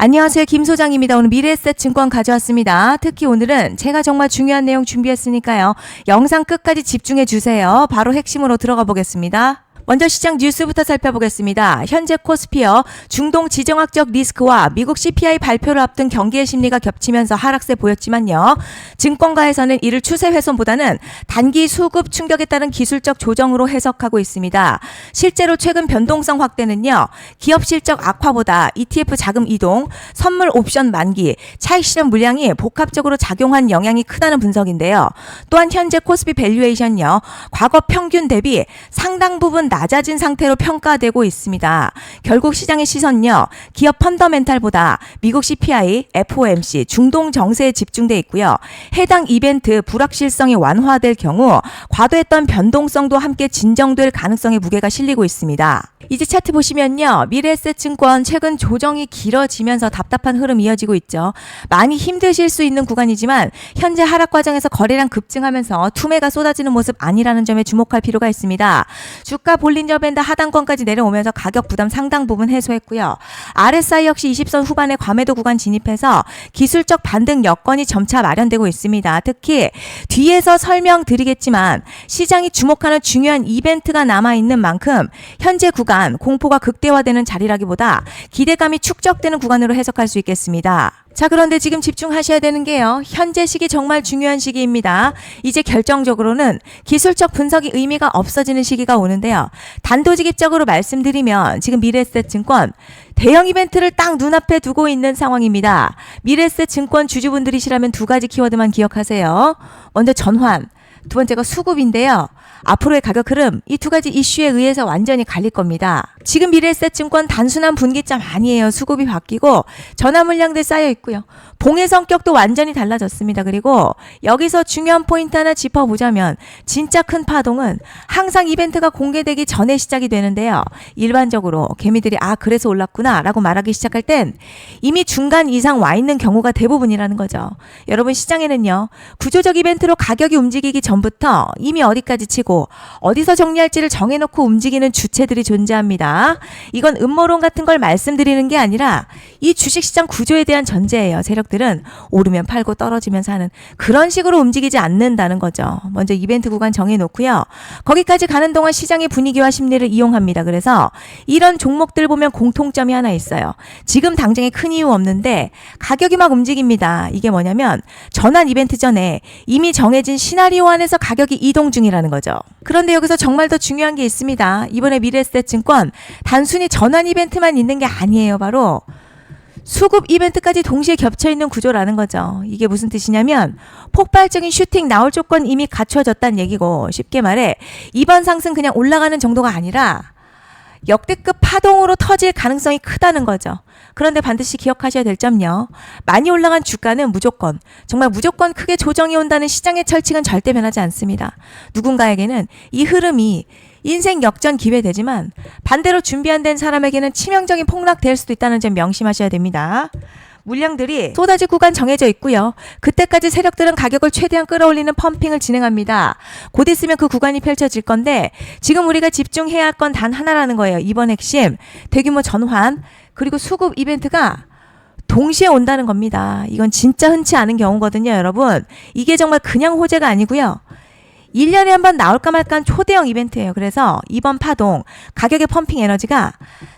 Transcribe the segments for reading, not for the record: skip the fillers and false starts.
안녕하세요. 김 소장입니다. 오늘 미래에셋증권 가져왔습니다. 특히 오늘은 제가 정말 중요한 내용 준비했으니까요. 영상 끝까지 집중해 주세요. 바로 핵심으로 들어가 보겠습니다. 먼저 시장 뉴스부터 살펴보겠습니다. 현재 코스피어 중동 지정학적 리스크와 미국 CPI 발표를 앞둔 경기의 심리가 겹치면서 하락세 보였지만요. 증권가에서는 이를 추세 훼손보다는 단기 수급 충격에 따른 기술적 조정으로 해석하고 있습니다. 실제로 최근 변동성 확대는요. 기업 실적 악화보다 ETF 자금 이동, 선물 옵션 만기, 차익 실현 물량이 복합적으로 작용한 영향이 크다는 분석인데요. 또한 현재 코스피 밸류에이션요. 과거 평균 대비 상당 부분 낮아진 상태로 평가되고 있습니다. 결국 시장의 시선요. 기업 펀더멘탈보다 미국 CPI, FOMC, 중동 정세에 집중돼 있고요. 해당 이벤트 불확실성이 완화될 경우 과도했던 변동성도 함께 진정될 가능성의 무게가 실리고 있습니다. 이제 차트 보시면요. 미래에셋증권 최근 조정이 길어지면서 답답한 흐름 이어지고 있죠. 많이 힘드실 수 있는 구간이지만 현재 하락 과정에서 거래량 급증하면서 투매가 쏟아지는 모습 아니라는 점에 주목할 필요가 있습니다. 주가 볼린저 밴드 하단권까지 내려오면서 가격 부담 상당 부분 해소했고요. RSI 역시 20선 후반의 과매도 구간 진입해서 기술적 반등 여건이 점차 마련되고 있습니다. 특히 뒤에서 설명드리겠지만 시장이 주목하는 중요한 이벤트가 남아있는 만큼 현재 구간 공포가 극대화되는 자리라기보다 기대감이 축적되는 구간으로 해석할 수 있겠습니다. 자, 그런데 지금 집중하셔야 되는 게요. 현재 시기 정말 중요한 시기입니다. 이제 결정적으로는 기술적 분석이 의미가 없어지는 시기가 오는데요. 단도직입적으로 말씀드리면 지금 미래에셋증권 대형 이벤트를 딱 눈앞에 두고 있는 상황입니다. 미래에셋증권 주주분들이시라면 두 가지 키워드만 기억하세요. 먼저 전환, 두 번째가 수급인데요. 앞으로의 가격 흐름, 이 두 가지 이슈에 의해서 완전히 갈릴 겁니다. 지금 미래에셋증권 단순한 분기점 아니에요. 수급이 바뀌고 전환 물량들 쌓여 있고요. 봉의 성격도 완전히 달라졌습니다. 그리고 여기서 중요한 포인트 하나 짚어보자면 진짜 큰 파동은 항상 이벤트가 공개되기 전에 시작이 되는데요. 일반적으로 개미들이 그래서 올랐구나 라고 말하기 시작할 땐 이미 중간 이상 와 있는 경우가 대부분이라는 거죠. 여러분, 시장에는요. 구조적 이벤트로 가격이 움직이기 전부터 이미 어디까지 치고 어디서 정리할지를 정해놓고 움직이는 주체들이 존재합니다. 이건 음모론 같은 걸 말씀드리는 게 아니라 이 주식시장 구조에 대한 전제예요. 세력들은 오르면 팔고 떨어지면 사는 그런 식으로 움직이지 않는다는 거죠. 먼저 이벤트 구간 정해놓고요. 거기까지 가는 동안 시장의 분위기와 심리를 이용합니다. 그래서 이런 종목들 보면 공통점이 하나 있어요. 지금 당장에 큰 이유 없는데 가격이 막 움직입니다. 이게 뭐냐면 전환 이벤트 전에 이미 정해진 시나리오 안에서 가격이 이동 중이라는 거죠. 그런데 여기서 정말 더 중요한 게 있습니다. 이번에 미래에셋증권 단순히 전환 이벤트만 있는 게 아니에요. 바로 수급 이벤트까지 동시에 겹쳐있는 구조라는 거죠. 이게 무슨 뜻이냐면 폭발적인 슈팅 나올 조건 이미 갖춰졌다는 얘기고, 쉽게 말해 이번 상승 그냥 올라가는 정도가 아니라 역대급 파동으로 터질 가능성이 크다는 거죠. 그런데 반드시 기억하셔야 될 점요. 많이 올라간 주가는 정말 무조건 크게 조정이 온다는 시장의 철칙은 절대 변하지 않습니다. 누군가에게는 이 흐름이 인생 역전 기회되지만 반대로 준비 안 된 사람에게는 치명적인 폭락될 수도 있다는 점 명심하셔야 됩니다. 물량들이 쏟아질 구간 정해져 있고요. 그때까지 세력들은 가격을 최대한 끌어올리는 펌핑을 진행합니다. 곧 있으면 그 구간이 펼쳐질 건데 지금 우리가 집중해야 할 건 단 하나라는 거예요. 이번 핵심 대규모 전환 그리고 수급 이벤트가 동시에 온다는 겁니다. 이건 진짜 흔치 않은 경우거든요. 여러분, 이게 정말 그냥 호재가 아니고요. 1년에 한 번 나올까 말까한 초대형 이벤트예요. 그래서 이번 파동, 가격의 펌핑 에너지가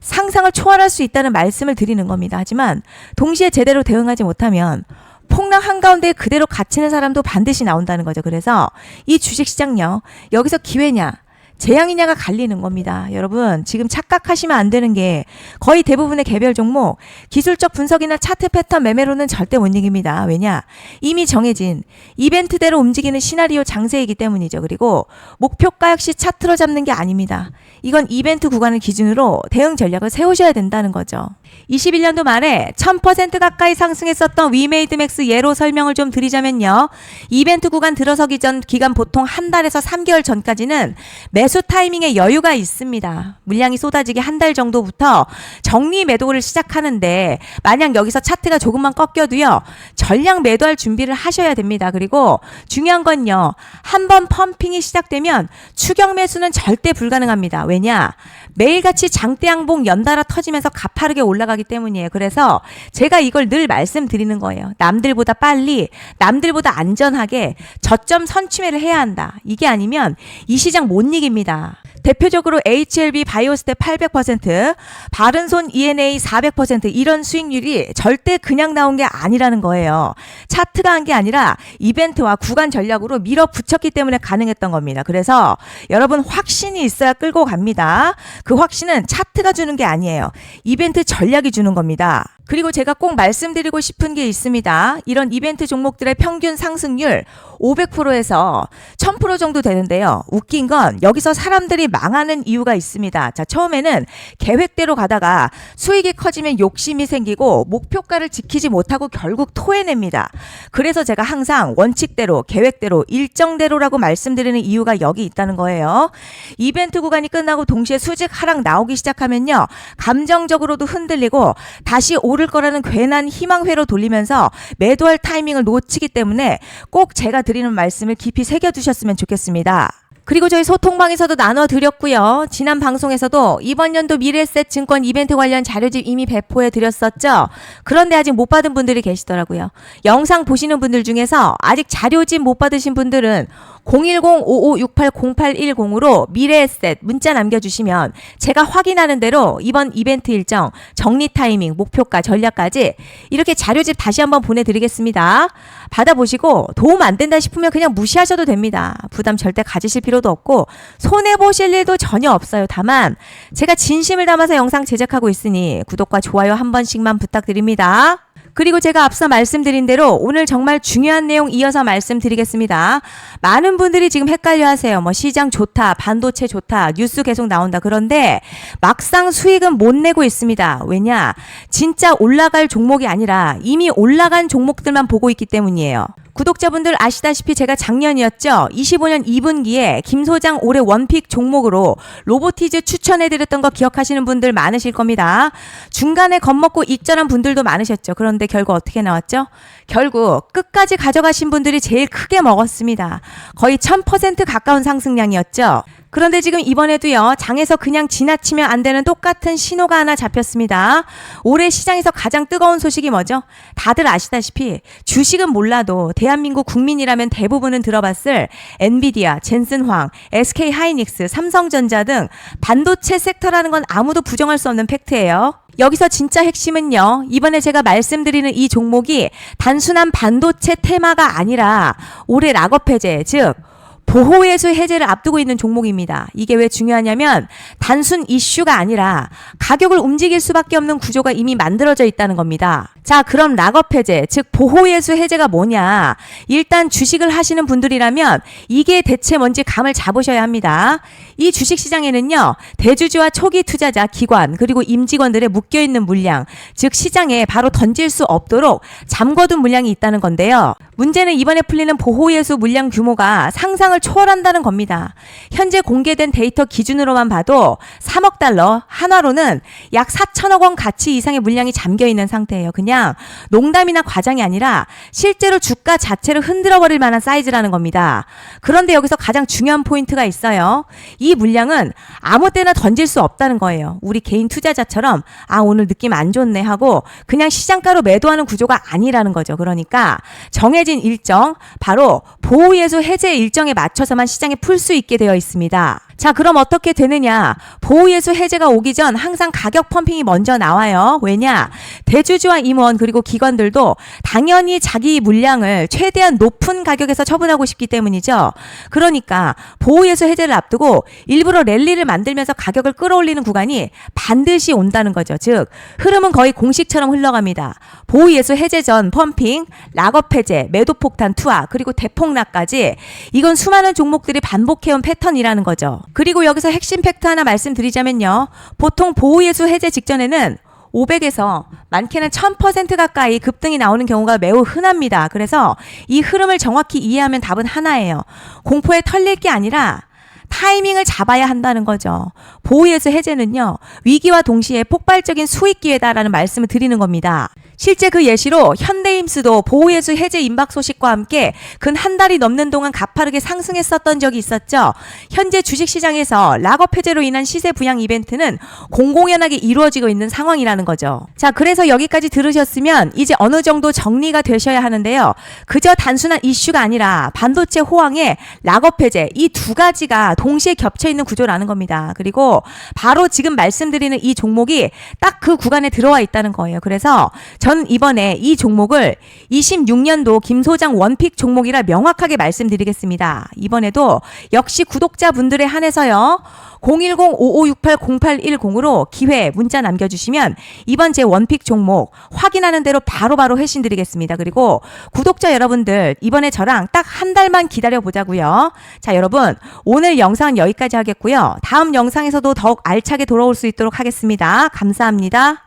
상상을 초월할 수 있다는 말씀을 드리는 겁니다. 하지만 동시에 제대로 대응하지 못하면 폭락 한가운데 그대로 갇히는 사람도 반드시 나온다는 거죠. 그래서 이 주식시장요. 여기서 기회냐 재앙이냐가 갈리는 겁니다. 여러분, 지금 착각하시면 안 되는 게 거의 대부분의 개별 종목 기술적 분석이나 차트 패턴 매매로는 절대 못 이깁니다. 왜냐? 이미 정해진 이벤트대로 움직이는 시나리오 장세이기 때문이죠. 그리고 목표가 역시 차트로 잡는 게 아닙니다. 이건 이벤트 구간을 기준으로 대응 전략을 세우셔야 된다는 거죠. 21년도 말에 1000% 가까이 상승했었던 위메이드맥스 예로 설명을 좀 드리자면요. 이벤트 구간 들어서기 전 기간 보통 한 달에서 3개월 전까지는 매수 타이밍에 여유가 있습니다. 물량이 쏟아지기 한 달 정도부터 정리 매도를 시작하는데 만약 여기서 차트가 조금만 꺾여도요. 전량 매도할 준비를 하셔야 됩니다. 그리고 중요한 건요. 한번 펌핑이 시작되면 추격 매수는 절대 불가능합니다. 왜냐? 매일같이 장대양봉 연달아 터지면서 가파르게 올라가기 때문이에요. 그래서 제가 이걸 늘 말씀드리는 거예요. 남들보다 빨리, 남들보다 안전하게 저점 선취매를 해야 한다. 이게 아니면 이 시장 못 이깁니다. 대표적으로 HLB 바이오스텝 800%, 바른손 ENA 400% 이런 수익률이 절대 그냥 나온 게 아니라는 거예요. 차트가 한 게 아니라 이벤트와 구간 전략으로 밀어붙였기 때문에 가능했던 겁니다. 그래서 여러분 확신이 있어야 끌고 갑니다. 그 확신은 차트가 주는 게 아니에요. 이벤트 전략이 주는 겁니다. 그리고 제가 꼭 말씀드리고 싶은 게 있습니다. 이런 이벤트 종목들의 평균 상승률 500%에서 1000% 정도 되는데요. 웃긴 건 여기서 사람들이 망하는 이유가 있습니다. 자, 처음에는 계획대로 가다가 수익이 커지면 욕심이 생기고 목표가를 지키지 못하고 결국 토해냅니다. 그래서 제가 항상 원칙대로, 계획대로, 일정대로라고 말씀드리는 이유가 여기 있다는 거예요. 이벤트 구간이 끝나고 동시에 수직 하락 나오기 시작하면요. 감정적으로도 흔들리고 다시 오를 거라는 괜한 희망회로 돌리면서 매도할 타이밍을 놓치기 때문에 꼭 제가 드리는 말씀을 깊이 새겨두셨으면 좋겠습니다. 그리고 저희 소통방에서도 나눠드렸고요. 지난 방송에서도 이번 연도 미래에셋 증권 이벤트 관련 자료집 이미 배포해 드렸었죠. 그런데 아직 못 받은 분들이 계시더라고요. 영상 보시는 분들 중에서 아직 자료집 못 받으신 분들은 010-5568-0810으로 미래에셋 문자 남겨주시면 제가 확인하는 대로 이번 이벤트 일정, 정리 타이밍, 목표가, 전략까지 이렇게 자료집 다시 한번 보내드리겠습니다. 받아보시고 도움 안 된다 싶으면 그냥 무시하셔도 됩니다. 부담 절대 가지실 필요도 없고 손해보실 일도 전혀 없어요. 다만 제가 진심을 담아서 영상 제작하고 있으니 구독과 좋아요 한 번씩만 부탁드립니다. 그리고 제가 앞서 말씀드린 대로 오늘 정말 중요한 내용 이어서 말씀드리겠습니다. 많은 분들이 지금 헷갈려 하세요. 시장 좋다, 반도체 좋다, 뉴스 계속 나온다. 그런데 막상 수익은 못 내고 있습니다. 왜냐? 진짜 올라갈 종목이 아니라 이미 올라간 종목들만 보고 있기 때문이에요. 구독자분들 아시다시피 제가 작년이었죠. 25년 2분기에 김 소장 올해 원픽 종목으로 로보티즈 추천해드렸던 거 기억하시는 분들 많으실 겁니다. 중간에 겁먹고 익절한 분들도 많으셨죠. 그런데 결국 어떻게 나왔죠? 결국 끝까지 가져가신 분들이 제일 크게 먹었습니다. 거의 1000% 가까운 상승량이었죠. 그런데 지금 이번에도요, 장에서 그냥 지나치면 안 되는 똑같은 신호가 하나 잡혔습니다. 올해 시장에서 가장 뜨거운 소식이 뭐죠? 다들 아시다시피 주식은 몰라도 대한민국 국민이라면 대부분은 들어봤을 엔비디아, 젠슨황, SK하이닉스, 삼성전자 등 반도체 섹터라는 건 아무도 부정할 수 없는 팩트예요. 여기서 진짜 핵심은요, 이번에 제가 말씀드리는 이 종목이 단순한 반도체 테마가 아니라 올해 락업 해제, 즉 보호예수 해제를 앞두고 있는 종목입니다. 이게 왜 중요하냐면 단순 이슈가 아니라 가격을 움직일 수밖에 없는 구조가 이미 만들어져 있다는 겁니다. 자, 그럼 락업 해제, 즉 보호예수 해제가 뭐냐? 일단 주식을 하시는 분들이라면 이게 대체 뭔지 감을 잡으셔야 합니다. 이 주식시장에는요, 대주주와 초기 투자자, 기관, 그리고 임직원들의 묶여있는 물량, 즉 시장에 바로 던질 수 없도록 잠궈둔 물량이 있다는 건데요. 문제는 이번에 풀리는 보호예수 물량 규모가 상상을 초월한다는 겁니다. 현재 공개된 데이터 기준으로만 봐도 3억 달러, 한화로는 약 4천억 원 가치 이상의 물량이 잠겨있는 상태예요. 그냥 농담이나 과장이 아니라 실제로 주가 자체를 흔들어버릴 만한 사이즈라는 겁니다. 그런데 여기서 가장 중요한 포인트가 있어요. 이 물량은 아무 때나 던질 수 없다는 거예요. 우리 개인 투자자처럼 오늘 느낌 안 좋네 하고 그냥 시장가로 매도하는 구조가 아니라는 거죠. 그러니까 정해진 일정, 바로 보호예수 해제 일정에 맞춰서만 시장에 풀 수 있게 되어 있습니다. 자, 그럼 어떻게 되느냐? 보호예수 해제가 오기 전 항상 가격 펌핑이 먼저 나와요. 왜냐? 대주주와 임원 그리고 기관들도 당연히 자기 물량을 최대한 높은 가격에서 처분하고 싶기 때문이죠. 그러니까 보호예수 해제를 앞두고 일부러 랠리를 만들면서 가격을 끌어올리는 구간이 반드시 온다는 거죠. 즉 흐름은 거의 공식처럼 흘러갑니다. 보호예수 해제 전 펌핑, 락업 해제, 매도 폭탄 투하, 그리고 대폭락까지 이건 수많은 종목들이 반복해온 패턴이라는 거죠. 그리고 여기서 핵심 팩트 하나 말씀드리자면요. 보통 보호예수 해제 직전에는 500에서 많게는 1000% 가까이 급등이 나오는 경우가 매우 흔합니다. 그래서 이 흐름을 정확히 이해하면 답은 하나예요. 공포에 털릴 게 아니라 타이밍을 잡아야 한다는 거죠. 보호예수 해제는요, 위기와 동시에 폭발적인 수익 기회다라는 말씀을 드리는 겁니다. 실제 그 예시로 현대임스도 보호예수 해제 임박 소식과 함께 근 한 달이 넘는 동안 가파르게 상승했었던 적이 있었죠. 현재 주식시장에서 락업 해제로 인한 시세 부양 이벤트는 공공연하게 이루어지고 있는 상황이라는 거죠. 자, 그래서 여기까지 들으셨으면 이제 어느 정도 정리가 되셔야 하는데요. 그저 단순한 이슈가 아니라 반도체 호황에 락업 해제 이 두 가지가 동시에 겹쳐 있는 구조라는 겁니다. 그리고 바로 지금 말씀드리는 이 종목이 딱 그 구간에 들어와 있다는 거예요. 그래서 전 이번에 이 종목을 26년도 김 소장 원픽 종목이라 명확하게 말씀드리겠습니다. 이번에도 역시 구독자분들에 한해서요. 010-5568-0810으로 기회 문자 남겨주시면 이번 제 원픽 종목 확인하는 대로 바로바로 회신 드리겠습니다. 그리고 구독자 여러분들 이번에 저랑 딱 한 달만 기다려보자고요. 자, 여러분 오늘 영상은 여기까지 하겠고요. 다음 영상에서도 더욱 알차게 돌아올 수 있도록 하겠습니다. 감사합니다.